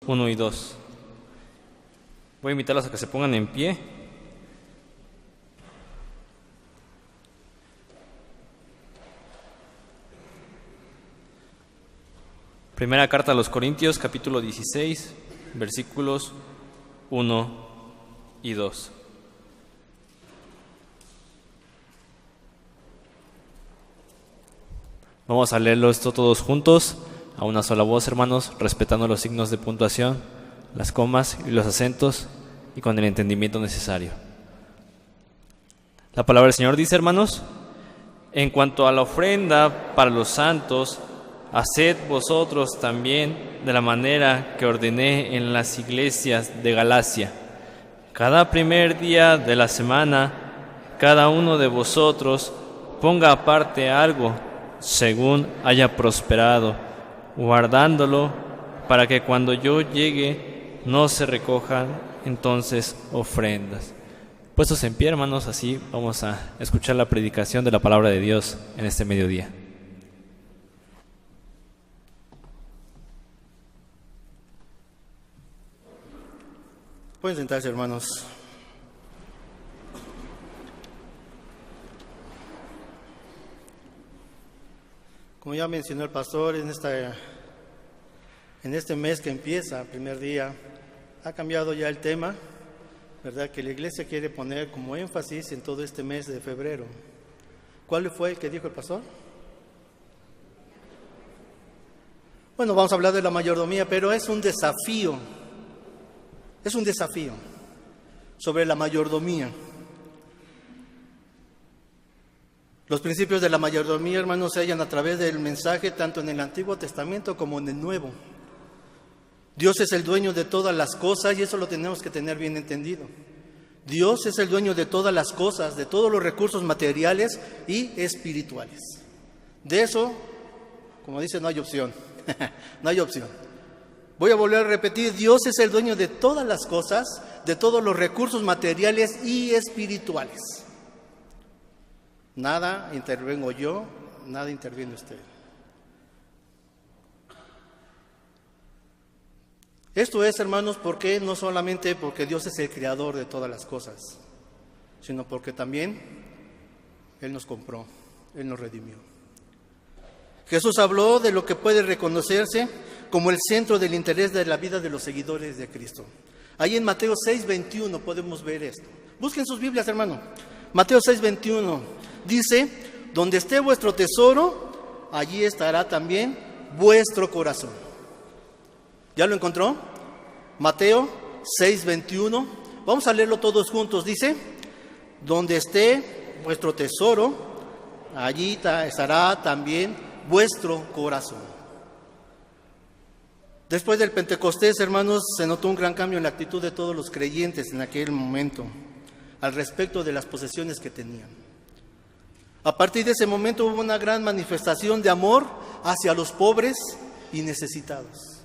1 y 2. Voy a invitarlos a que se pongan en pie. Primera carta a los Corintios, capítulo 16, versículos 1 y 2. Vamos a leerlo esto todos juntos, a una sola voz, hermanos, respetando los signos de puntuación, las comas y los acentos, y con el entendimiento necesario. La palabra del Señor dice, hermanos: en cuanto a la ofrenda para los santos, haced vosotros también de la manera que ordené en las iglesias de Galacia. Cada primer día de la semana, cada uno de vosotros ponga aparte algo, según haya prosperado, guardándolo para que cuando yo llegue no se recojan entonces ofrendas. Puestos en pie, hermanos, así vamos a escuchar la predicación de la palabra de Dios en este mediodía. Pueden sentarse, hermanos. Como ya mencionó el pastor, en este mes que empieza, primer día, ha cambiado ya el tema, ¿verdad? Que la iglesia quiere poner como énfasis en todo este mes de febrero. ¿Cuál fue el que dijo el pastor? Bueno, vamos a hablar de la mayordomía, pero es un desafío. Es un desafío sobre la mayordomía. Los principios de la mayordomía, hermanos, se hallan a través del mensaje tanto en el Antiguo Testamento como en el Nuevo. Dios es el dueño de todas las cosas y eso lo tenemos que tener bien entendido. Dios es el dueño de todas las cosas, de todos los recursos materiales y espirituales. De eso, como dice, no hay opción. No hay opción. Voy a volver a repetir, Dios es el dueño de todas las cosas, de todos los recursos materiales y espirituales. Nada intervengo yo, nada interviene usted. Esto es, hermanos, porque no solamente porque Dios es el creador de todas las cosas, sino porque también Él nos compró, Él nos redimió. Jesús habló de lo que puede reconocerse como el centro del interés de la vida de los seguidores de Cristo. Ahí en Mateo 6:21 podemos ver esto. Busquen sus Biblias, hermano. Mateo 6:21 dice: donde esté vuestro tesoro, allí estará también vuestro corazón. ¿Ya lo encontró? Mateo 6:21. Vamos a leerlo todos juntos. Dice: donde esté vuestro tesoro, allí estará también vuestro corazón. Después del Pentecostés, hermanos, se notó un gran cambio en la actitud de todos los creyentes en aquel momento al respecto de las posesiones que tenían. A partir de ese momento hubo una gran manifestación de amor hacia los pobres y necesitados.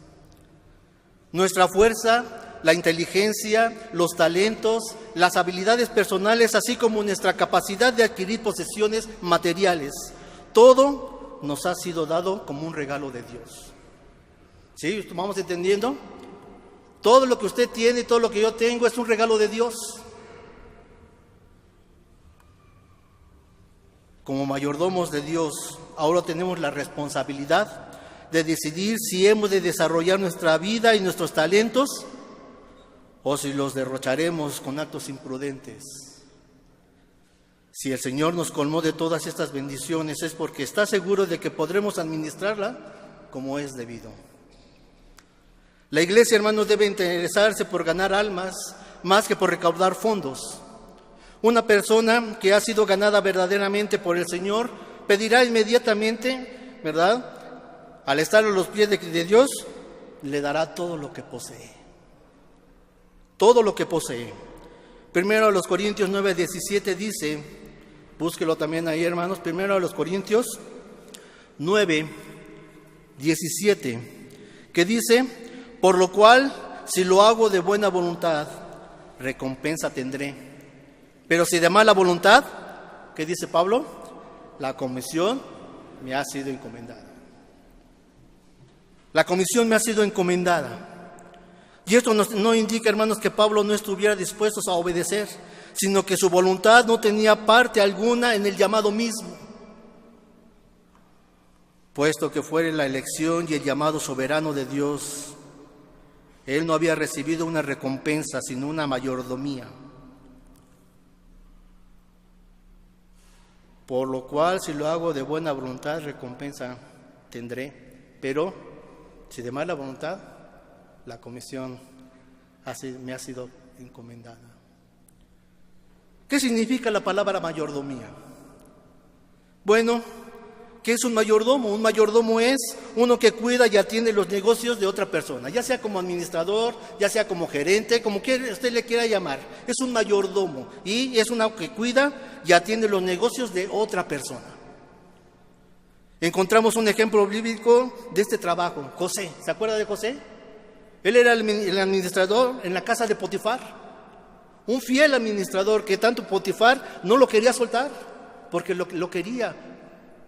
Nuestra fuerza, la inteligencia, los talentos, las habilidades personales, así como nuestra capacidad de adquirir posesiones materiales, todo nos ha sido dado como un regalo de Dios. ¿Sí? ¿Vamos entendiendo? Todo lo que usted tiene y todo lo que yo tengo es un regalo de Dios. Como mayordomos de Dios, ahora tenemos la responsabilidad de decidir si hemos de desarrollar nuestra vida y nuestros talentos o si los derrocharemos con actos imprudentes. Si el Señor nos colmó de todas estas bendiciones es porque está seguro de que podremos administrarla como es debido. La iglesia, hermanos, debe interesarse por ganar almas más que por recaudar fondos. Una persona que ha sido ganada verdaderamente por el Señor pedirá inmediatamente, ¿verdad? Al estar a los pies de Dios, le dará todo lo que posee. Todo lo que posee. Primero a los Corintios 9:17 dice, búsquelo también ahí, hermanos, primero a los Corintios 9:17, que dice: por lo cual, si lo hago de buena voluntad, recompensa tendré. Pero si de mala voluntad, ¿qué dice Pablo? La comisión me ha sido encomendada. La comisión me ha sido encomendada. Y esto no indica, hermanos, que Pablo no estuviera dispuesto a obedecer, sino que su voluntad no tenía parte alguna en el llamado mismo, puesto que fuera la elección y el llamado soberano de Dios. Él no había recibido una recompensa, sino una mayordomía. Por lo cual, si lo hago de buena voluntad, recompensa tendré. Pero, si de mala voluntad, la comisión me ha sido encomendada. ¿Qué significa la palabra mayordomía? Bueno, ¿qué es un mayordomo? Un mayordomo es uno que cuida y atiende los negocios de otra persona, ya sea como administrador, ya sea como gerente, como usted le quiera llamar. Es un mayordomo y es uno que cuida y atiende los negocios de otra persona. Encontramos un ejemplo bíblico de este trabajo. José, ¿se acuerda de José? Él era el administrador en la casa de Potifar. Un fiel administrador que tanto Potifar no lo quería soltar, porque lo quería,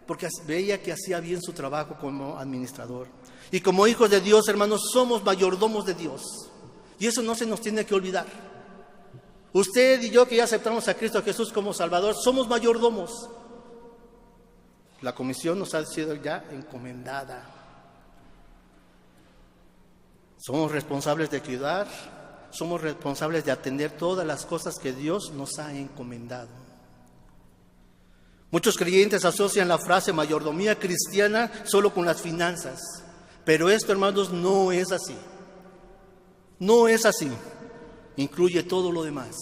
porque veía que hacía bien su trabajo como administrador. Y como hijos de Dios, hermanos, somos mayordomos de Dios. Y eso no se nos tiene que olvidar. Usted y yo que ya aceptamos a Cristo Jesús como Salvador, somos mayordomos. La comisión nos ha sido ya encomendada. Somos responsables de cuidar, somos responsables de atender todas las cosas que Dios nos ha encomendado. Muchos creyentes asocian la frase mayordomía cristiana solo con las finanzas, pero esto, hermanos, no es así. No es así. Incluye todo lo demás,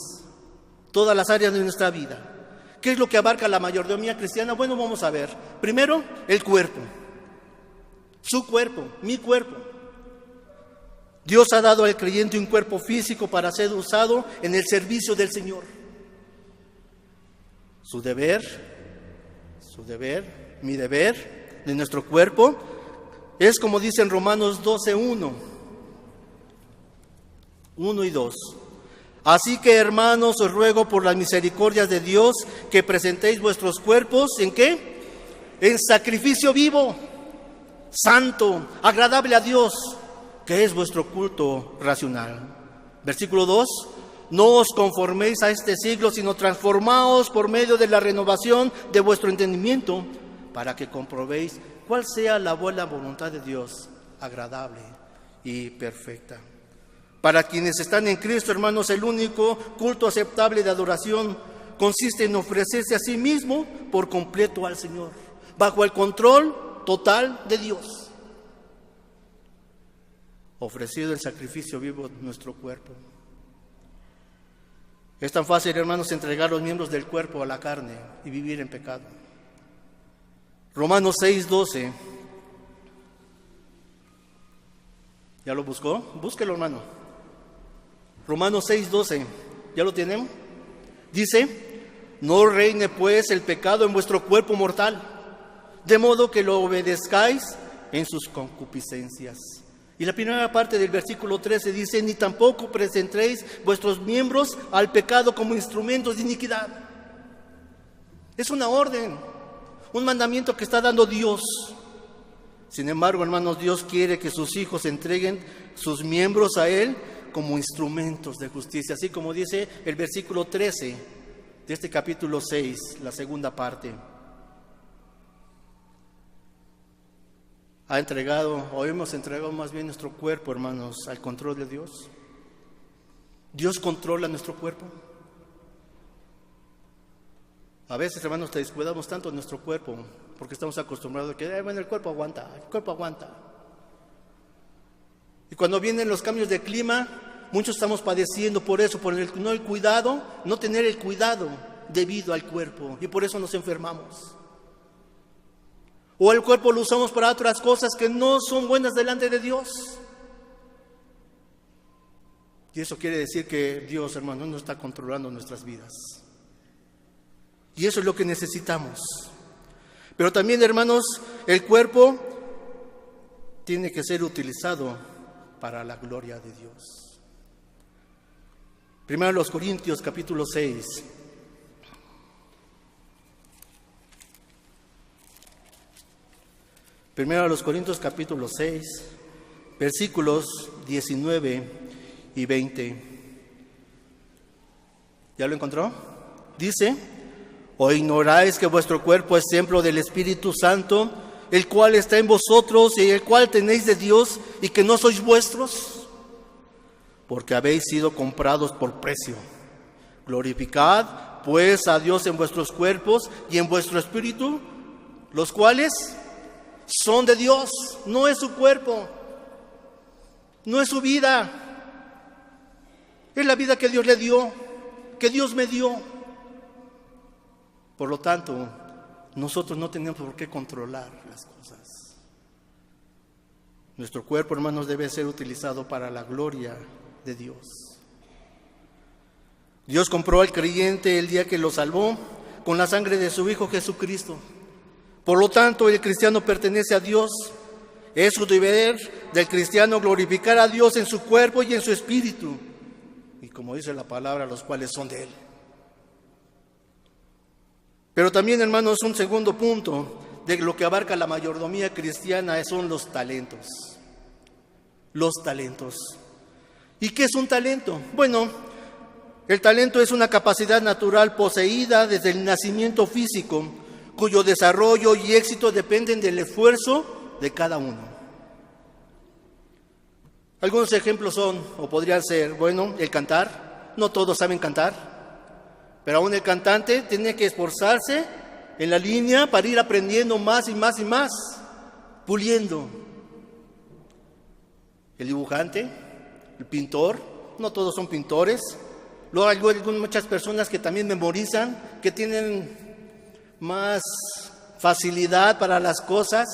todas las áreas de nuestra vida. ¿Qué es lo que abarca la mayordomía cristiana? Bueno, vamos a ver. Primero, el cuerpo. Su cuerpo, mi cuerpo. Dios ha dado al creyente un cuerpo físico para ser usado en el servicio del Señor. Su deber, mi deber de nuestro cuerpo es como dice en Romanos 12:1 y 2. Así que, hermanos, os ruego por las misericordias de Dios que presentéis vuestros cuerpos, ¿en qué? En sacrificio vivo, santo, agradable a Dios, que es vuestro culto racional. Versículo 2. No os conforméis a este siglo, sino transformaos por medio de la renovación de vuestro entendimiento, para que comprobéis cuál sea la buena voluntad de Dios, agradable y perfecta. Para quienes están en Cristo, hermanos, el único culto aceptable de adoración consiste en ofrecerse a sí mismo por completo al Señor, bajo el control total de Dios. Ofrecido el sacrificio vivo de nuestro cuerpo. Es tan fácil, hermanos, entregar los miembros del cuerpo a la carne y vivir en pecado. Romanos 6:12. ¿Ya lo buscó? Búsquelo, hermano. Romanos 6:12. ¿Ya lo tienen? Dice: no reine pues el pecado en vuestro cuerpo mortal, de modo que lo obedezcáis en sus concupiscencias. Y la primera parte del versículo 13 dice: ni tampoco presentéis vuestros miembros al pecado como instrumentos de iniquidad. Es una orden, un mandamiento que está dando Dios. Sin embargo, hermanos, Dios quiere que sus hijos entreguen sus miembros a Él como instrumentos de justicia, así como dice el versículo 13 de este capítulo 6, la segunda parte. Hemos entregado más bien nuestro cuerpo, hermanos, al control de Dios. Dios controla nuestro cuerpo. A veces, hermanos, te descuidamos tanto de nuestro cuerpo porque estamos acostumbrados a que bueno, el cuerpo aguanta. Y cuando vienen los cambios de clima, muchos estamos padeciendo por eso, por no tener el cuidado debido al cuerpo, y por eso nos enfermamos. O el cuerpo lo usamos para otras cosas que no son buenas delante de Dios. Y eso quiere decir que Dios, hermano, no está controlando nuestras vidas. Y eso es lo que necesitamos. Pero también, hermanos, el cuerpo tiene que ser utilizado para la gloria de Dios. Primero los Corintios capítulo 6. Primero a los Corintios capítulo 6, versículos 19 y 20. ¿Ya lo encontró? Dice: ¿o ignoráis que vuestro cuerpo es templo del Espíritu Santo, el cual está en vosotros y el cual tenéis de Dios, y que no sois vuestros? Porque habéis sido comprados por precio. Glorificad pues a Dios en vuestros cuerpos y en vuestro espíritu, los cuales son de Dios. No es su cuerpo, no es su vida, es la vida que Dios le dio, que Dios me dio. Por lo tanto, nosotros no tenemos por qué controlar las cosas. Nuestro cuerpo, hermanos, debe ser utilizado para la gloria de Dios. Dios compró al creyente el día que lo salvó con la sangre de su Hijo Jesucristo. Por lo tanto, el cristiano pertenece a Dios. Es su deber del cristiano glorificar a Dios en su cuerpo y en su espíritu. Y como dice la palabra, los cuales son de Él. Pero también, hermanos, un segundo punto de lo que abarca la mayordomía cristiana son los talentos. Los talentos. ¿Y qué es un talento? Bueno, el talento es una capacidad natural poseída desde el nacimiento físico, cuyo desarrollo y éxito dependen del esfuerzo de cada uno. Algunos ejemplos son, o podrían ser, bueno, el cantar. No todos saben cantar, pero aún el cantante tiene que esforzarse en la línea para ir aprendiendo más y más y más, puliendo. El dibujante, el pintor, no todos son pintores. Luego hay muchas personas que también memorizan, que tienen más facilidad para las cosas.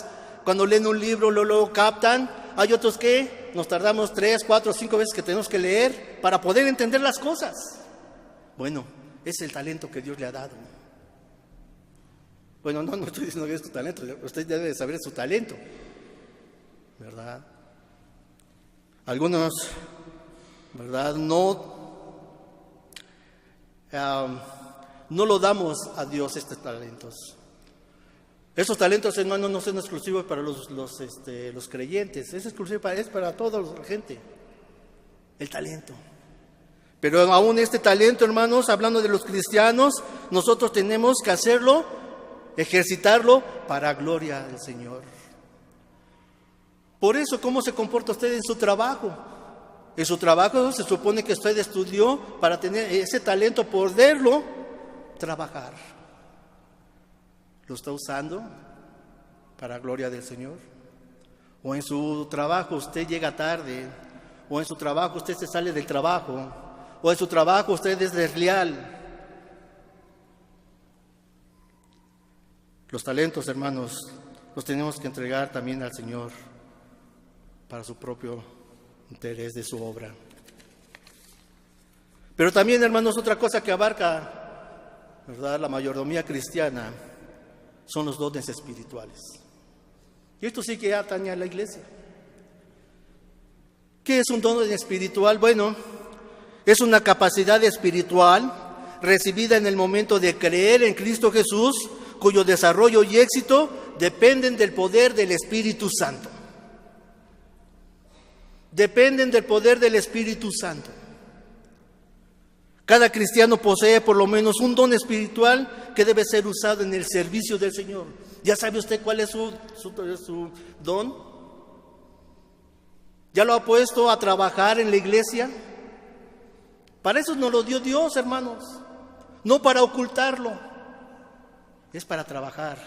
Cuando leen un libro, luego captan. Hay otros que nos tardamos 3, 4, 5 veces que tenemos que leer para poder entender las cosas. Bueno, es el talento que Dios le ha dado. Bueno, no estoy diciendo que es tu talento. Usted debe saber su talento, ¿verdad? Algunos, ¿verdad? No lo damos a Dios estos talentos. Esos talentos, hermanos, no son exclusivos para los creyentes, es para toda la gente, el talento. Pero aún este talento, hermanos, hablando de los cristianos, nosotros tenemos que hacerlo, ejercitarlo para gloria del Señor. Por eso, ¿cómo se comporta usted en su trabajo? En su trabajo se supone que usted estudió para tener ese talento, poderlo trabajar. ¿Lo está usando para gloria del Señor? ¿O en su trabajo usted llega tarde? ¿O en su trabajo usted se sale del trabajo? ¿O en su trabajo usted es desleal? Los talentos, hermanos, los tenemos que entregar también al Señor para su propio interés de su obra. Pero también, hermanos, otra cosa que abarca, ¿verdad?, la mayordomía cristiana son los dones espirituales. Y esto sí que atañe a la iglesia. ¿Qué es un don espiritual? Bueno, es una capacidad espiritual recibida en el momento de creer en Cristo Jesús, cuyo desarrollo y éxito dependen del poder del Espíritu Santo. Dependen del poder del Espíritu Santo. Cada cristiano posee por lo menos un don espiritual que debe ser usado en el servicio del Señor. ¿Ya sabe usted cuál es su don? ¿Ya lo ha puesto a trabajar en la iglesia? Para eso nos lo dio Dios, hermanos. No para ocultarlo. Es para trabajar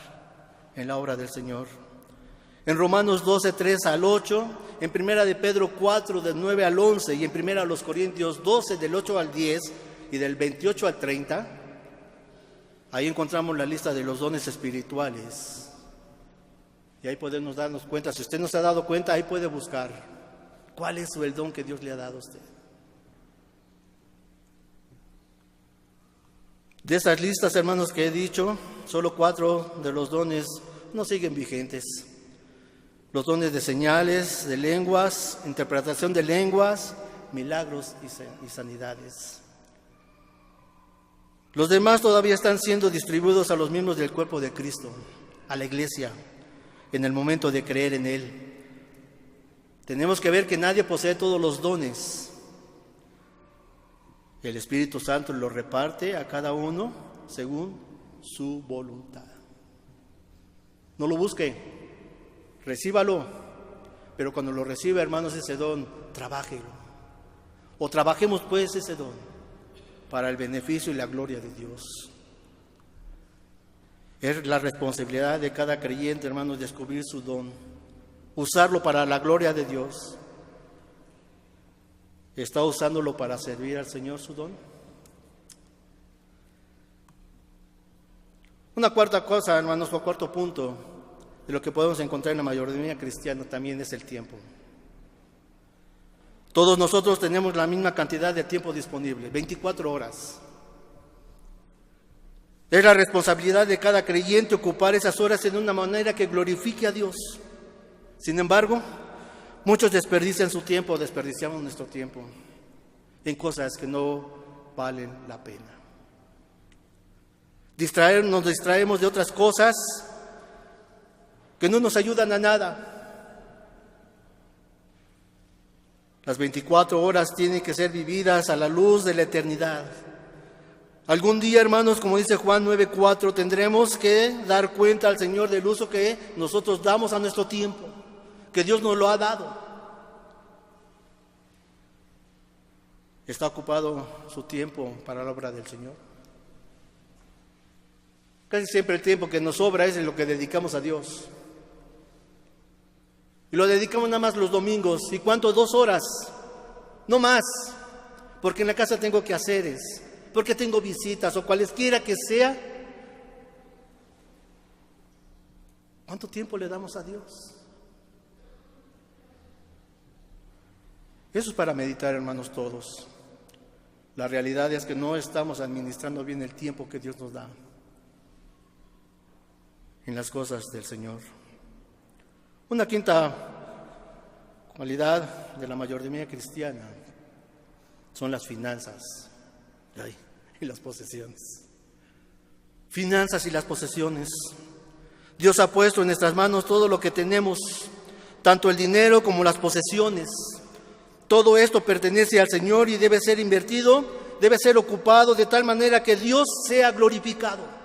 en la obra del Señor. En Romanos 12, 3 al 8, en Primera de Pedro 4, del 9 al 11, y en Primera de los Corintios 12, del 8 al 10, y del 28 al 30, ahí encontramos la lista de los dones espirituales. Y ahí podemos darnos cuenta, si usted no se ha dado cuenta, ahí puede buscar cuál es el don que Dios le ha dado a usted. De esas listas, hermanos, que he dicho, solo 4 de los dones no siguen vigentes. Los dones de señales, de lenguas, interpretación de lenguas, milagros y sanidades. Los demás todavía están siendo distribuidos a los miembros del cuerpo de Cristo, a la iglesia, en el momento de creer en Él. Tenemos que ver que nadie posee todos los dones. El Espíritu Santo lo reparte a cada uno según su voluntad. No lo busque, recíbalo, pero cuando lo reciba, hermanos, ese don, trabájelo. O trabajemos pues ese don para el beneficio y la gloria de Dios. Es la responsabilidad de cada creyente, hermanos, descubrir su don, usarlo para la gloria de Dios. ¿Está usándolo para servir al Señor su don? Una cuarta cosa, hermanos, o cuarto punto de lo que podemos encontrar en la mayordomía cristiana también es el tiempo. Todos nosotros tenemos la misma cantidad de tiempo disponible, 24 horas. Es la responsabilidad de cada creyente ocupar esas horas en una manera que glorifique a Dios. Sin embargo, muchos desperdician su tiempo, desperdiciamos nuestro tiempo en cosas que no valen la pena. Nos distraemos de otras cosas que no nos ayudan a nada. Las 24 horas tienen que ser vividas a la luz de la eternidad. Algún día, hermanos, como dice Juan 9:4, tendremos que dar cuenta al Señor del uso que nosotros damos a nuestro tiempo, que Dios nos lo ha dado. ¿Está ocupado su tiempo para la obra del Señor? Casi siempre el tiempo que nos sobra es lo que dedicamos a Dios. Y lo dedicamos nada más los domingos. ¿Y cuánto? 2 horas. No más. Porque en la casa tengo quehaceres, porque tengo visitas o cualesquiera que sea. ¿Cuánto tiempo le damos a Dios? Eso es para meditar, hermanos, todos. La realidad es que no estamos administrando bien el tiempo que Dios nos da en las cosas del Señor. Una quinta cualidad de la mayordomía cristiana son las finanzas y las posesiones. Finanzas y las posesiones. Dios ha puesto en nuestras manos todo lo que tenemos, tanto el dinero como las posesiones. Todo esto pertenece al Señor y debe ser invertido, debe ser ocupado de tal manera que Dios sea glorificado.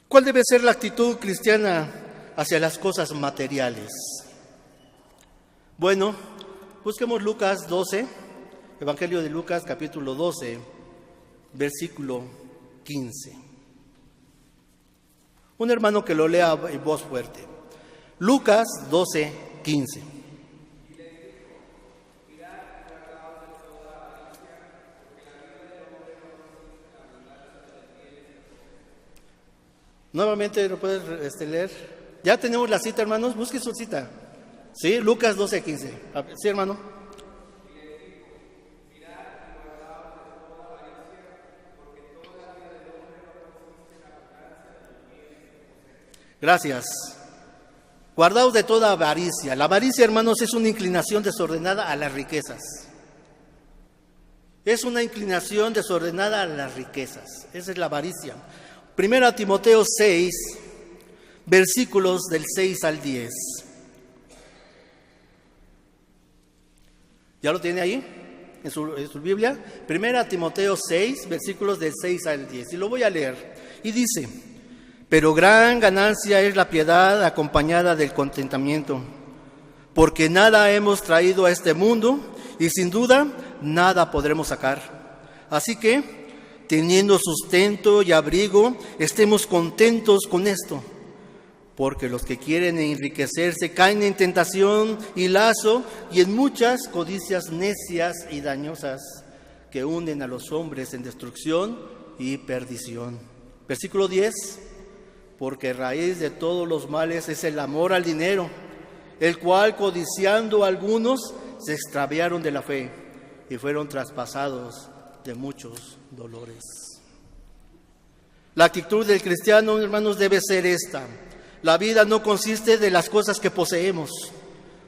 ¿Cuál debe ser la actitud cristiana hacia las cosas materiales? Bueno, busquemos Lucas 12, Evangelio de Lucas, capítulo 12, versículo 15. Un hermano que lo lea en voz fuerte. Lucas 12, 15. Nuevamente lo puedes leer. Ya tenemos la cita, hermanos. Busque su cita. Sí, Lucas 12, 15. Sí, hermano. Gracias. Guardaos de toda avaricia. La avaricia, hermanos, es una inclinación desordenada a las riquezas. Es una inclinación desordenada a las riquezas. Esa es la avaricia. 1 Timoteo 6, versículos del 6 al 10. ¿Ya lo tiene ahí en su Biblia? 1 Timoteo 6, versículos del 6 al 10. Y lo voy a leer. Y dice: pero gran ganancia es la piedad acompañada del contentamiento, porque nada hemos traído a este mundo y sin duda nada podremos sacar. Así que, teniendo sustento y abrigo, estemos contentos con esto, porque los que quieren enriquecerse caen en tentación y lazo y en muchas codicias necias y dañosas que hunden a los hombres en destrucción y perdición. Versículo 10, porque raíz de todos los males es el amor al dinero, el cual codiciando algunos se extraviaron de la fe y fueron traspasados de muchos dolores. La actitud del cristiano, hermanos, debe ser esta. La vida no consiste de las cosas que poseemos.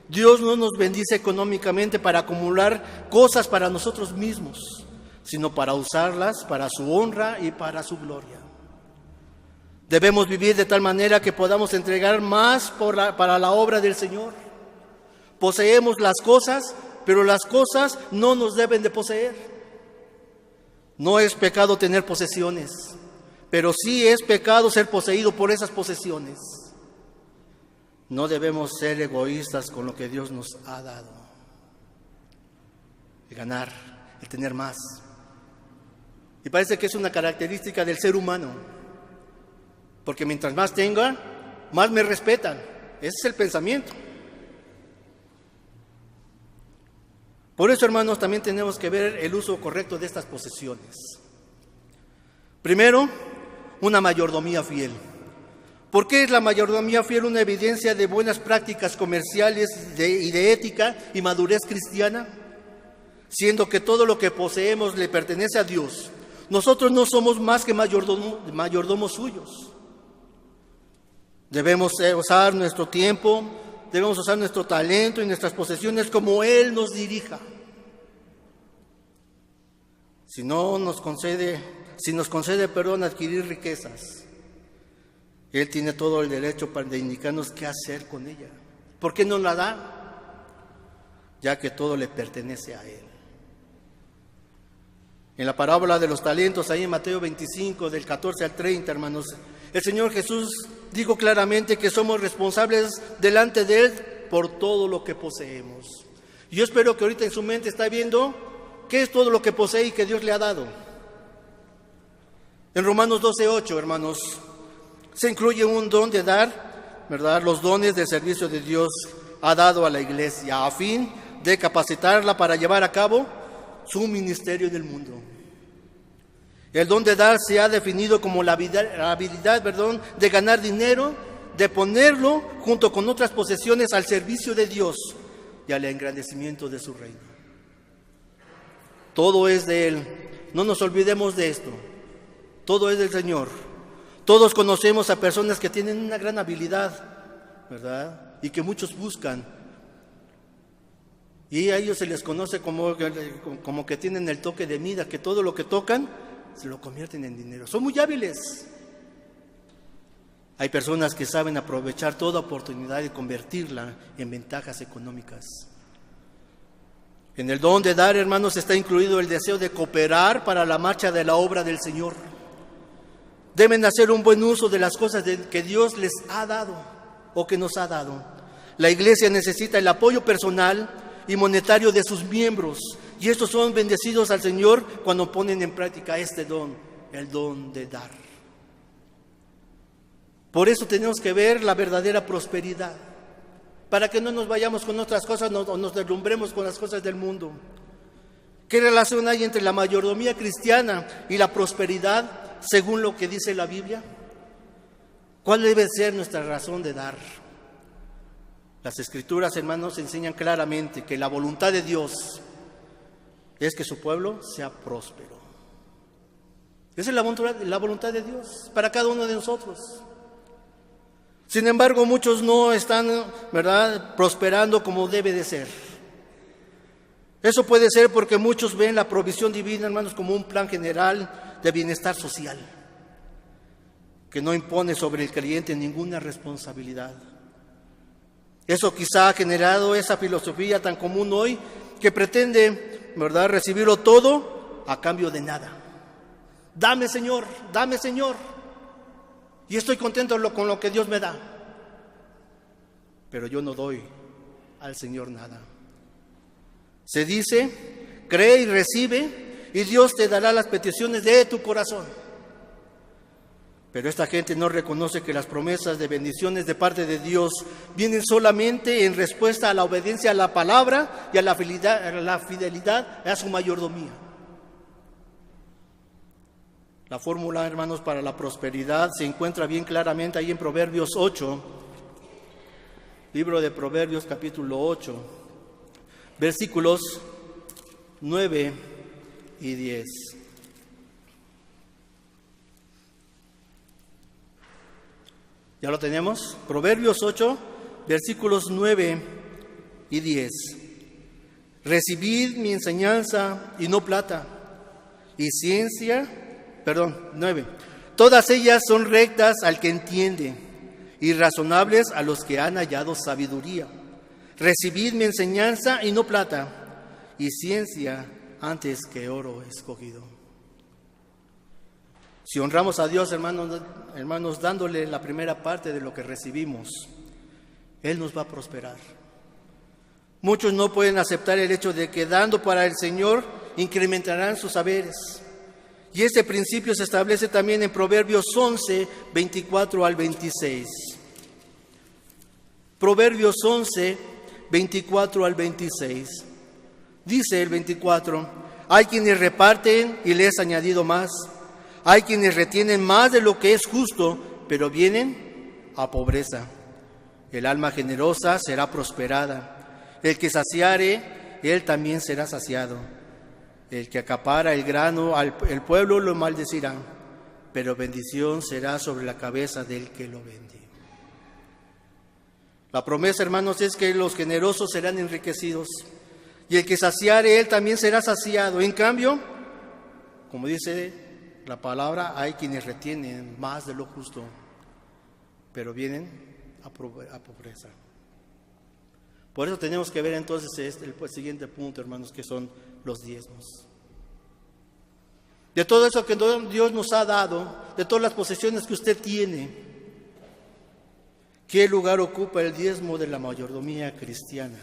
Dios no nos bendice económicamente para acumular cosas para nosotros mismos, sino para usarlas para su honra y para su gloria. Debemos vivir de tal manera que podamos entregar más para la obra del Señor. Poseemos las cosas, pero las cosas no nos deben de poseer. No es pecado tener posesiones, pero sí es pecado ser poseído por esas posesiones. No debemos ser egoístas con lo que Dios nos ha dado. El ganar, el tener más. Y parece que es una característica del ser humano, porque mientras más tenga, más me respetan. Ese es el pensamiento. Por eso, hermanos, también tenemos que ver el uso correcto de estas posesiones. Primero, una mayordomía fiel. ¿Por qué es la mayordomía fiel una evidencia de buenas prácticas comerciales y de ética y madurez cristiana? Siendo que todo lo que poseemos le pertenece a Dios, nosotros no somos más que mayordomos suyos. Debemos usar nuestro tiempo, debemos usar nuestro talento y nuestras posesiones como Él nos dirija. Si nos concede adquirir riquezas, Él tiene todo el derecho de indicarnos qué hacer con ella. ¿Por qué nos la da? Ya que todo le pertenece a Él. En la parábola de los talentos, ahí en Mateo 25, del 14 al 30, hermanos, el Señor Jesús dijo claramente que somos responsables delante de Él por todo lo que poseemos. Y yo espero que ahorita en su mente está viendo qué es todo lo que posee y que Dios le ha dado. En Romanos 12:8, hermanos, se incluye un don de dar, ¿verdad? Los dones del servicio de Dios ha dado a la iglesia a fin de capacitarla para llevar a cabo su ministerio en el mundo. El don de dar se ha definido como la habilidad, de ganar dinero, de ponerlo junto con otras posesiones al servicio de Dios y al engrandecimiento de su reino. Todo es de Él, no nos olvidemos de esto, todo es del Señor. Todos conocemos a personas que tienen una gran habilidad, ¿verdad? Y que muchos buscan. Y a ellos se les conoce como que tienen el toque de Midas, que todo lo que tocan se lo convierten en dinero. Son muy hábiles. Hay personas que saben aprovechar toda oportunidad y convertirla en ventajas económicas. En el don de dar, hermanos, está incluido el deseo de cooperar para la marcha de la obra del Señor. Deben hacer un buen uso de las cosas que Dios les ha dado o que nos ha dado. La iglesia necesita el apoyo personal y monetario de sus miembros, y estos son bendecidos al Señor cuando ponen en práctica este don, el don de dar. Por eso tenemos que ver la verdadera prosperidad, para que no nos vayamos con otras cosas o nos deslumbremos con las cosas del mundo. ¿Qué relación hay entre la mayordomía cristiana y la prosperidad según lo que dice la Biblia? ¿Cuál debe ser nuestra razón de dar? Las Escrituras, hermanos, enseñan claramente que la voluntad de Dios es que su pueblo sea próspero. Esa es la voluntad de Dios para cada uno de nosotros. Sin embargo, muchos no están, ¿verdad?, prosperando como debe de ser. Eso puede ser porque muchos ven la provisión divina, hermanos, como un plan general de bienestar social, que no impone sobre el creyente ninguna responsabilidad. Eso quizá ha generado esa filosofía tan común hoy que pretende, ¿verdad?, recibirlo todo a cambio de nada. Dame, Señor, dame, Señor. Y estoy contento con lo que Dios me da. Pero yo no doy al Señor nada. Se dice, cree y recibe, y Dios te dará las peticiones de tu corazón. Pero esta gente no reconoce que las promesas de bendiciones de parte de Dios vienen solamente en respuesta a la obediencia a la palabra y a la fidelidad a su mayordomía. La fórmula, hermanos, para la prosperidad se encuentra bien claramente ahí en Proverbios 8, libro de Proverbios capítulo 8, versículos 9 y 10. ¿Ya lo tenemos? Proverbios 8, versículos 9 y 10. Recibid mi enseñanza y no plata, y ciencia, 9. Todas ellas son rectas al que entiende, y razonables a los que han hallado sabiduría. Recibid mi enseñanza y no plata, y ciencia antes que oro escogido. Si honramos a Dios, hermanos, dándole la primera parte de lo que recibimos, Él nos va a prosperar. Muchos no pueden aceptar el hecho de que dando para el Señor incrementarán sus haberes. Y este principio se establece también en Proverbios 11, 24 al 26. Proverbios 11, 24 al 26. Dice el 24: hay quienes reparten y les es añadido más. Hay quienes retienen más de lo que es justo, pero vienen a pobreza. El alma generosa será prosperada. El que saciare, él también será saciado. El que acapara el grano, el pueblo lo maldecirá, pero bendición será sobre la cabeza del que lo vende. La promesa, hermanos, es que los generosos serán enriquecidos, y el que saciare, él también será saciado. En cambio, como dice la palabra, hay quienes retienen más de lo justo, pero vienen a pobreza. Por eso tenemos que ver entonces el siguiente punto, hermanos, que son los diezmos. De todo eso que Dios nos ha dado, de todas las posesiones que usted tiene, ¿qué lugar ocupa el diezmo de la mayordomía cristiana?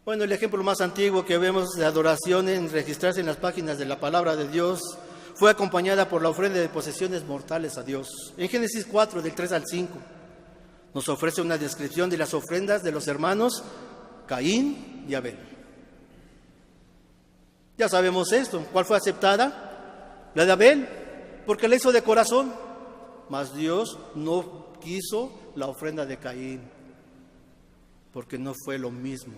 Bueno, el ejemplo más antiguo que vemos de adoración en registrarse en las páginas de la palabra de Dios fue acompañada por la ofrenda de posesiones mortales a Dios. En Génesis 4, del 3 al 5, nos ofrece una descripción de las ofrendas de los hermanos Caín y Abel. Ya sabemos esto. ¿Cuál fue aceptada? La de Abel, porque la hizo de corazón. Mas Dios no quiso la ofrenda de Caín, porque no fue lo mismo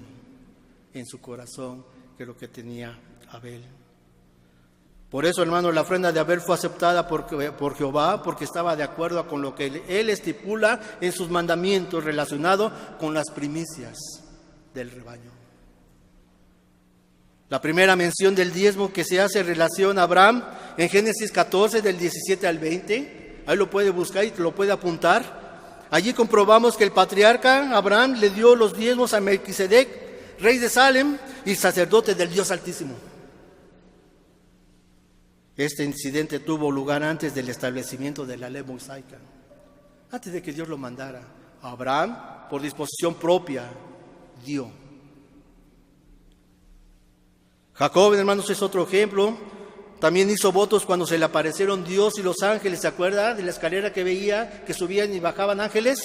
en su corazón que lo que tenía Abel. Por eso, hermano, la ofrenda de Abel fue aceptada por Jehová, porque estaba de acuerdo con lo que Él estipula en sus mandamientos relacionados con las primicias del rebaño. La primera mención del diezmo que se hace en relación a Abraham en Génesis 14, del 17 al 20, ahí lo puede buscar y lo puede apuntar. Allí comprobamos que el patriarca Abraham le dio los diezmos a Melquisedec, rey de Salem y sacerdote del Dios Altísimo. Este incidente tuvo lugar antes del establecimiento de la ley mosaica, antes de que Dios lo mandara. Abraham, por disposición propia, dio. Jacob, hermanos, es otro ejemplo. También hizo votos cuando se le aparecieron Dios y los ángeles. ¿Se acuerda de la escalera que veía, que subían y bajaban ángeles?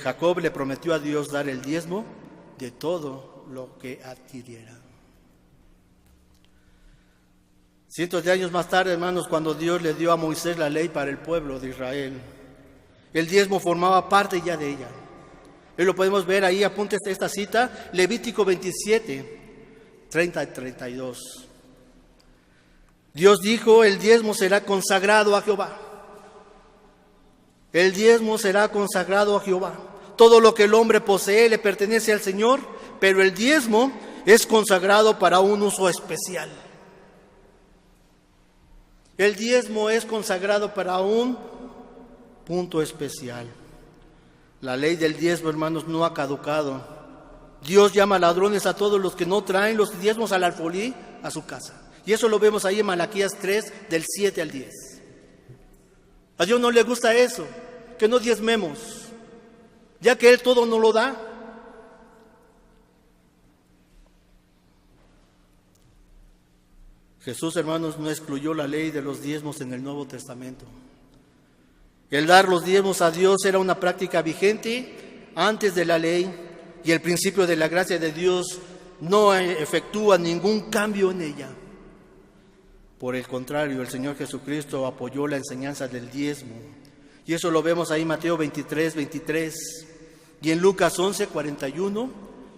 Jacob le prometió a Dios dar el diezmo de todo lo que adquiriera. Cientos de años más tarde, hermanos, cuando Dios le dio a Moisés la ley para el pueblo de Israel, el diezmo formaba parte ya de ella. Y lo podemos ver ahí, apunte esta cita, Levítico 27, 30 y 32. Dios dijo: el diezmo será consagrado a Jehová. El diezmo será consagrado a Jehová. Todo lo que el hombre posee le pertenece al Señor, pero el diezmo es consagrado para un uso especial. El diezmo es consagrado para un punto especial. La ley del diezmo, hermanos, no ha caducado. Dios llama ladrones a todos los que no traen los diezmos al alfolí a su casa. Y eso lo vemos ahí en Malaquías 3, del 7 al 10. A Dios no le gusta eso, que no diezmemos, ya que Él todo nos lo da. Jesús, hermanos, no excluyó la ley de los diezmos en el Nuevo Testamento. El dar los diezmos a Dios era una práctica vigente antes de la ley, y el principio de la gracia de Dios no efectúa ningún cambio en ella. Por el contrario, el Señor Jesucristo apoyó la enseñanza del diezmo, y eso lo vemos ahí en Mateo 23, 23, y en Lucas 11, 41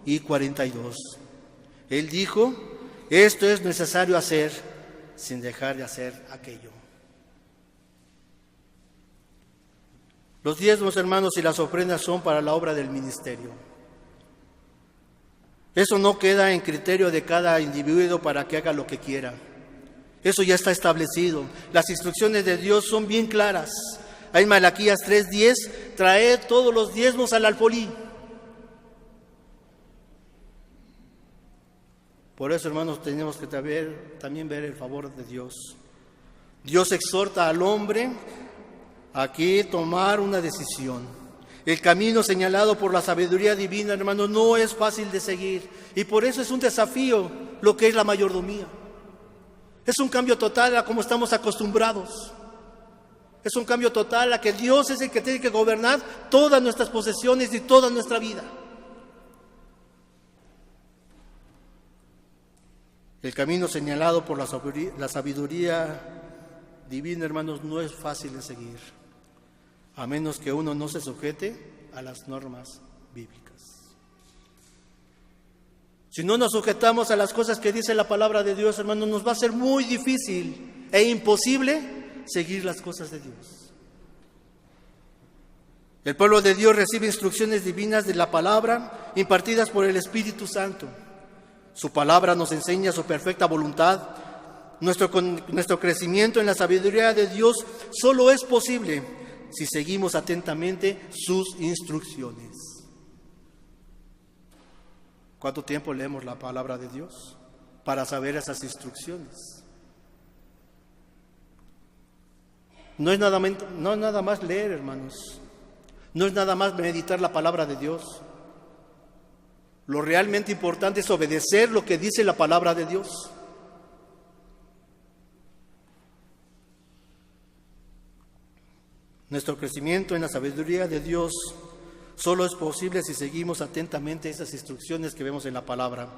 y 42. Él dijo: esto es necesario hacer sin dejar de hacer aquello. Los diezmos, hermanos, y las ofrendas son para la obra del ministerio. Eso no queda en criterio de cada individuo para que haga lo que quiera. Eso ya está establecido. Las instrucciones de Dios son bien claras. Ahí en Malaquías 3:10, traed todos los diezmos al alfolí. Por eso, hermanos, tenemos que también ver el favor de Dios. Dios exhorta al hombre a que tomar una decisión. El camino señalado por la sabiduría divina, hermanos, no es fácil de seguir. Y por eso es un desafío lo que es la mayordomía. Es un cambio total a como estamos acostumbrados. Es un cambio total a que Dios es el que tiene que gobernar todas nuestras posesiones y toda nuestra vida. El camino señalado por la sabiduría divina, hermanos, no es fácil de seguir, a menos que uno no se sujete a las normas bíblicas. Si no nos sujetamos a las cosas que dice la palabra de Dios, hermanos, nos va a ser muy difícil e imposible seguir las cosas de Dios. El pueblo de Dios recibe instrucciones divinas de la palabra impartidas por el Espíritu Santo. Su palabra nos enseña su perfecta voluntad. Nuestro crecimiento en la sabiduría de Dios solo es posible si seguimos atentamente sus instrucciones. ¿Cuánto tiempo leemos la palabra de Dios para saber esas instrucciones? No es nada más leer, hermanos. No es nada más meditar la palabra de Dios. Lo realmente importante es obedecer lo que dice la palabra de Dios. Nuestro crecimiento en la sabiduría de Dios solo es posible si seguimos atentamente esas instrucciones que vemos en la palabra.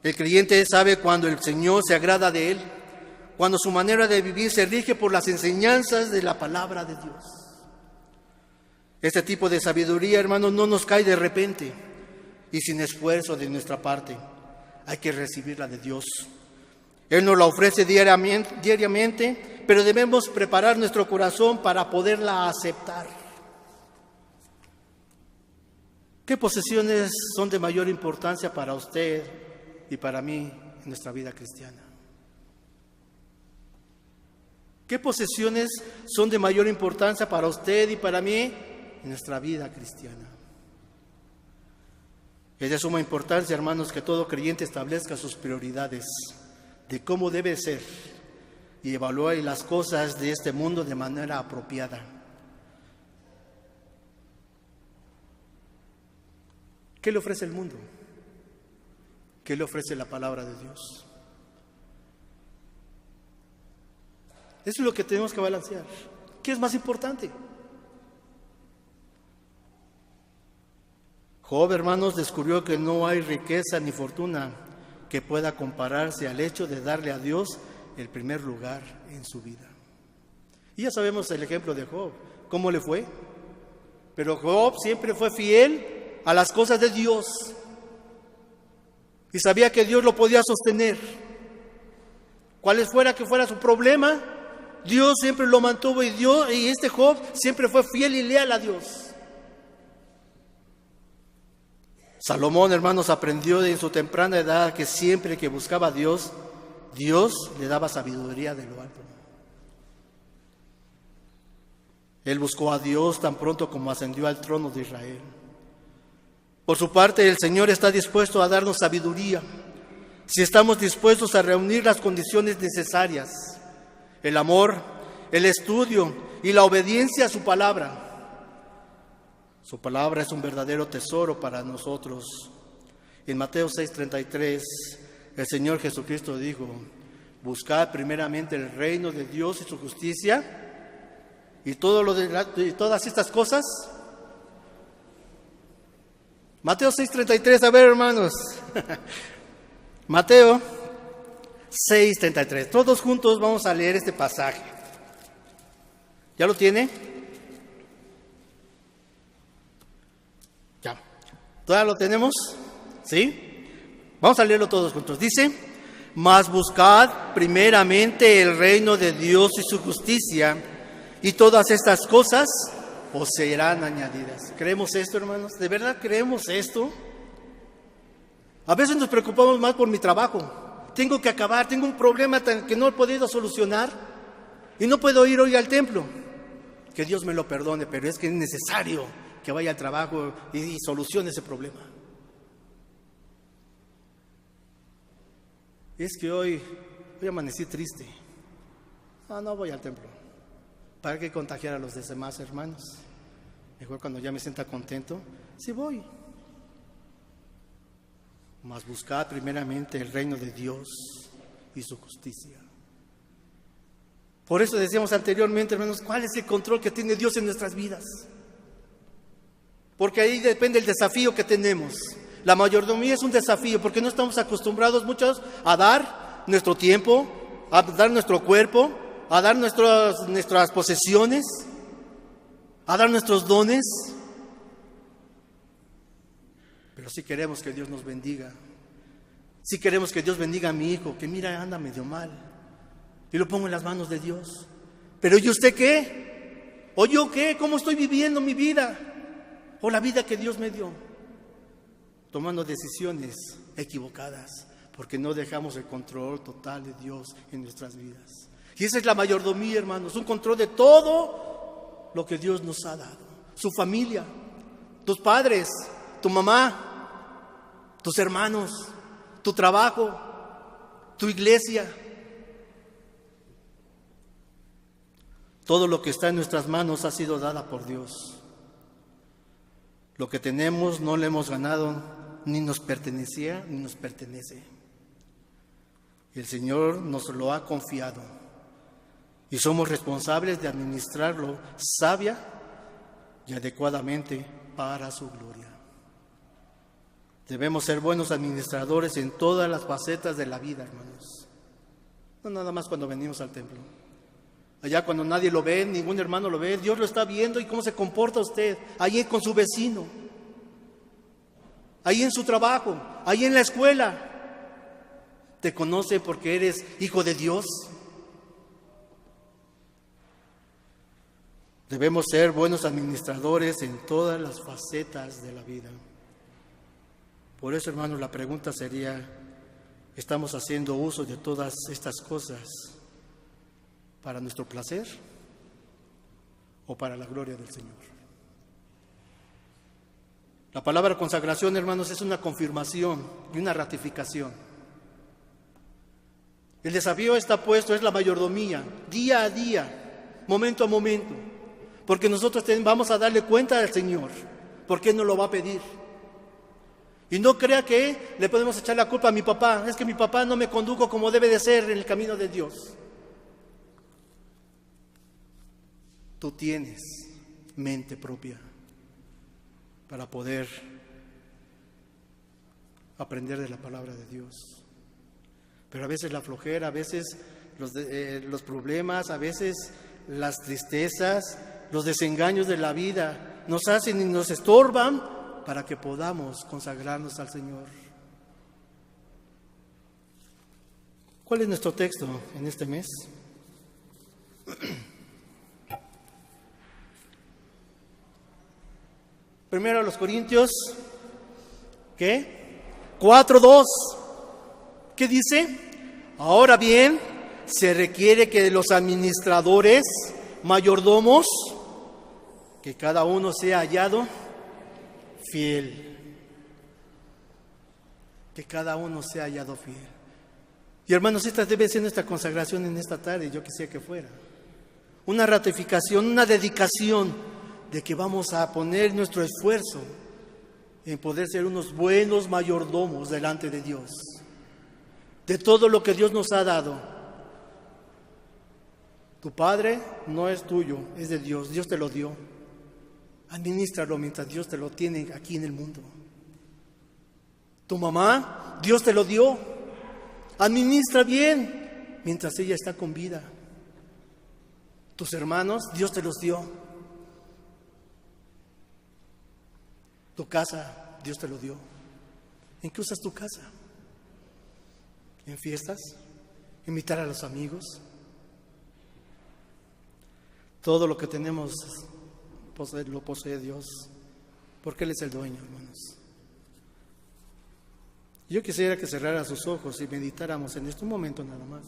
El creyente sabe cuando el Señor se agrada de él, cuando su manera de vivir se rige por las enseñanzas de la palabra de Dios. Este tipo de sabiduría, hermanos, no nos cae de repente y sin esfuerzo de nuestra parte. Hay que recibirla de Dios. Él nos la ofrece diariamente, pero debemos preparar nuestro corazón para poderla aceptar. ¿Qué posesiones son de mayor importancia para usted y para mí en nuestra vida cristiana? ¿Qué posesiones son de mayor importancia para usted y para mí en nuestra vida cristiana? Es de suma importancia, hermanos, que todo creyente establezca sus prioridades de cómo debe ser y evalúe las cosas de este mundo de manera apropiada. ¿Qué le ofrece el mundo? ¿Qué le ofrece la palabra de Dios? Eso es lo que tenemos que balancear. ¿Qué es más importante? Job, hermanos, descubrió que no hay riqueza ni fortuna que pueda compararse al hecho de darle a Dios el primer lugar en su vida. Y ya sabemos el ejemplo de Job, cómo le fue. Pero Job siempre fue fiel a las cosas de Dios y sabía que Dios lo podía sostener. Cualesfuera que fuera su problema, Dios siempre lo mantuvo y este Job siempre fue fiel y leal a Dios. Salomón, hermanos, aprendió en su temprana edad que siempre que buscaba a Dios, Dios le daba sabiduría de lo alto. Él buscó a Dios tan pronto como ascendió al trono de Israel. Por su parte, el Señor está dispuesto a darnos sabiduría si estamos dispuestos a reunir las condiciones necesarias: el amor, el estudio y la obediencia a su palabra. Su palabra es un verdadero tesoro para nosotros. En Mateo 6:33, el Señor Jesucristo dijo: buscad primeramente el reino de Dios y su justicia, y todas estas cosas. Mateo 6:33, a ver, hermanos. Mateo 6:33. Todos juntos vamos a leer este pasaje. ¿Ya lo tiene? Ya. ¿Todavía lo tenemos? ¿Sí? Vamos a leerlo todos juntos. Dice: mas buscad primeramente el reino de Dios y su justicia, y todas estas cosas os serán añadidas. ¿Creemos esto, hermanos? ¿De verdad creemos esto? A veces nos preocupamos más por mi trabajo. Tengo que acabar, tengo un problema que no he podido solucionar y no puedo ir hoy al templo. que Dios me lo perdone, pero es que es necesario que vaya al trabajo y solucione ese problema. Es que hoy amanecí triste. No voy al templo. ¿Para qué contagiar a los demás hermanos? Mejor cuando ya me sienta contento, sí voy. Mas buscad primeramente el reino de Dios y su justicia. Por eso decíamos anteriormente, hermanos, ¿cuál es el control que tiene Dios en nuestras vidas? Porque ahí depende el desafío que tenemos. La mayordomía es un desafío porque no estamos acostumbrados muchos a dar nuestro tiempo, a dar nuestro cuerpo, a dar nuestras posesiones, a dar nuestros dones. Pero sí queremos que Dios nos bendiga. Sí queremos que Dios bendiga a mi hijo, que mira, anda medio mal. Y lo pongo en las manos de Dios. Pero ¿y usted qué? ¿O yo qué? ¿Cómo estoy viviendo mi vida? ¿O la vida que Dios me dio? Tomando decisiones equivocadas, porque no dejamos el control total de Dios en nuestras vidas. Y esa es la mayordomía, hermanos, un control de todo lo que Dios nos ha dado. Su familia, tus padres, tu mamá, tus hermanos, tu trabajo, tu iglesia. Todo lo que está en nuestras manos ha sido dada por Dios. Lo que tenemos no lo hemos ganado, ni nos pertenecía, ni nos pertenece. El Señor nos lo ha confiado y somos responsables de administrarlo sabia y adecuadamente para su gloria. Debemos ser buenos administradores en todas las facetas de la vida, hermanos. No nada más cuando venimos al templo. Allá cuando nadie lo ve, ningún hermano lo ve, Dios lo está viendo y cómo se comporta usted, ahí con su vecino, ahí en su trabajo, ahí en la escuela. ¿Te conoce porque eres hijo de Dios? Debemos ser buenos administradores en todas las facetas de la vida. Por eso, hermanos, la pregunta sería, ¿estamos haciendo uso de todas estas cosas para nuestro placer o para la gloria del Señor? La palabra consagración, hermanos, es una confirmación y una ratificación. El desafío está puesto, es la mayordomía, día a día, momento a momento, porque nosotros vamos a darle cuenta al Señor, porque Él nos lo va a pedir. Y no crea que le podemos echar la culpa a mi papá, es que mi papá no me condujo como debe de ser en el camino de Dios. Tú tienes mente propia para poder aprender de la palabra de Dios. Pero a veces la flojera, a veces los problemas, a veces las tristezas, los desengaños de la vida nos hacen y nos estorban para que podamos consagrarnos al Señor. ¿Cuál es nuestro texto en este mes? Primero a los Corintios, ¿qué? 4:2. ¿Qué dice? Ahora bien, se requiere que de los administradores, mayordomos, que cada uno sea hallado fiel. Que cada uno sea hallado fiel. Y hermanos, esta debe ser nuestra consagración en esta tarde, yo quisiera que fuera. Una ratificación, una dedicación de que vamos a poner nuestro esfuerzo en poder ser unos buenos mayordomos delante de Dios. De todo lo que Dios nos ha dado. Tu padre no es tuyo, es de Dios. Dios te lo dio. Administralo mientras Dios te lo tiene aquí en el mundo. Tu mamá, Dios te lo dio. Administra bien mientras ella está con vida. Tus hermanos, Dios te los dio. Tu casa, Dios te lo dio. ¿En qué usas tu casa? ¿En fiestas? ¿Invitar a los amigos? Todo lo que tenemos lo posee Dios, porque Él es el dueño, hermanos. Yo quisiera que cerrara sus ojos y meditáramos en este momento nada más.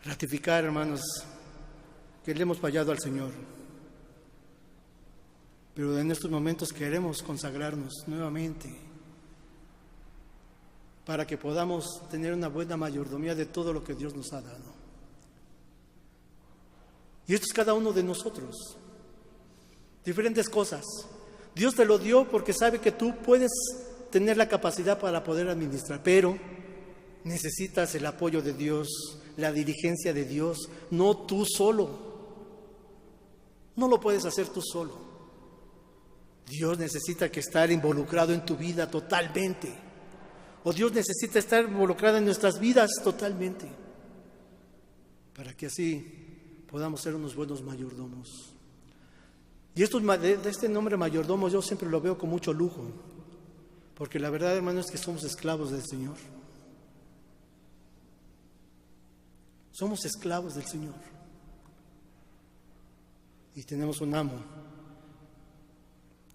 ratificar, hermanos, que le hemos fallado al Señor. Pero en estos momentos queremos consagrarnos nuevamente para que podamos tener una buena mayordomía de todo lo que Dios nos ha dado. Y esto es cada uno de nosotros. Diferentes cosas. Dios te lo dio porque sabe que tú puedes tener la capacidad para poder administrar, pero necesitas el apoyo de Dios, la dirigencia de Dios, no tú solo. No lo puedes hacer tú solo. Dios necesita que estar involucrado en tu vida totalmente. O Dios necesita estar involucrado en nuestras vidas totalmente, para que así podamos ser unos buenos mayordomos. Y este nombre mayordomo yo siempre lo veo con mucho lujo, porque la verdad, hermano, es que somos esclavos del Señor. Somos esclavos del Señor. Y tenemos un amo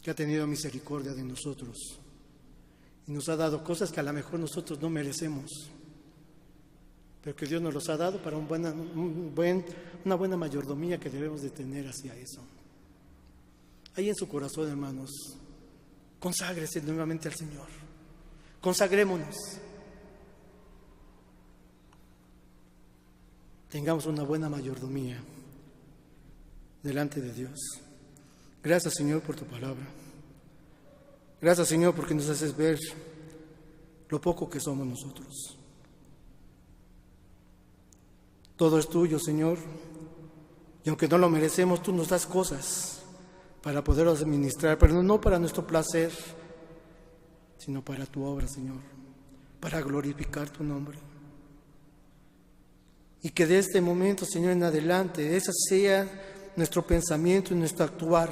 que ha tenido misericordia de nosotros y nos ha dado cosas que a lo mejor nosotros no merecemos, pero que Dios nos los ha dado para una buena mayordomía que debemos de tener hacia eso. Ahí en su corazón, hermanos, conságrese nuevamente al Señor. Consagrémonos. Tengamos una buena mayordomía delante de Dios. Gracias, Señor, por tu palabra. Gracias, Señor, porque nos haces ver lo poco que somos nosotros. Todo es tuyo, Señor, y aunque no lo merecemos, tú nos das cosas para poderlos administrar, pero no para nuestro placer, sino para tu obra, Señor, para glorificar tu nombre. Y que de este momento, Señor, en adelante, ese sea nuestro pensamiento y nuestro actuar,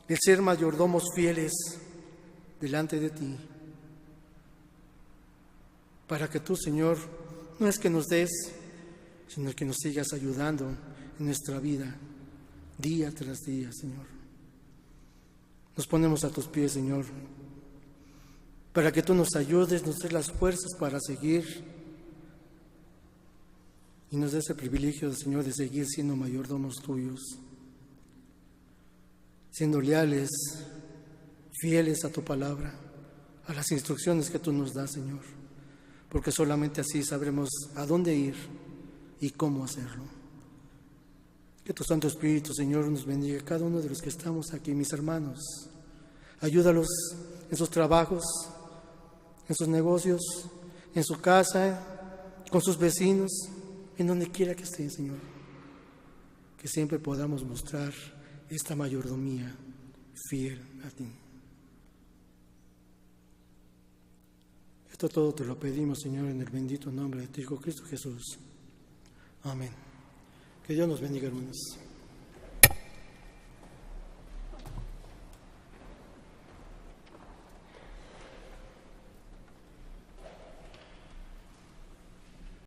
el ser mayordomos fieles delante de ti, para que tú, Señor, no es que nos des, sino que nos sigas ayudando en nuestra vida, día tras día, Señor. Nos ponemos a tus pies, Señor, para que tú nos ayudes, nos des las fuerzas para seguir y nos des el privilegio, Señor, de seguir siendo mayordomos tuyos, siendo leales, fieles a tu palabra, a las instrucciones que tú nos das, Señor, porque solamente así sabremos a dónde ir y cómo hacerlo. Que tu Santo Espíritu, Señor, nos bendiga a cada uno de los que estamos aquí, mis hermanos. Ayúdalos en sus trabajos, en sus negocios, en su casa, con sus vecinos, en donde quiera que estén, Señor. Que siempre podamos mostrar esta mayordomía fiel a ti. Esto todo te lo pedimos, Señor, en el bendito nombre de tu Hijo Cristo Jesús. Amén. Que Dios nos bendiga, hermanos.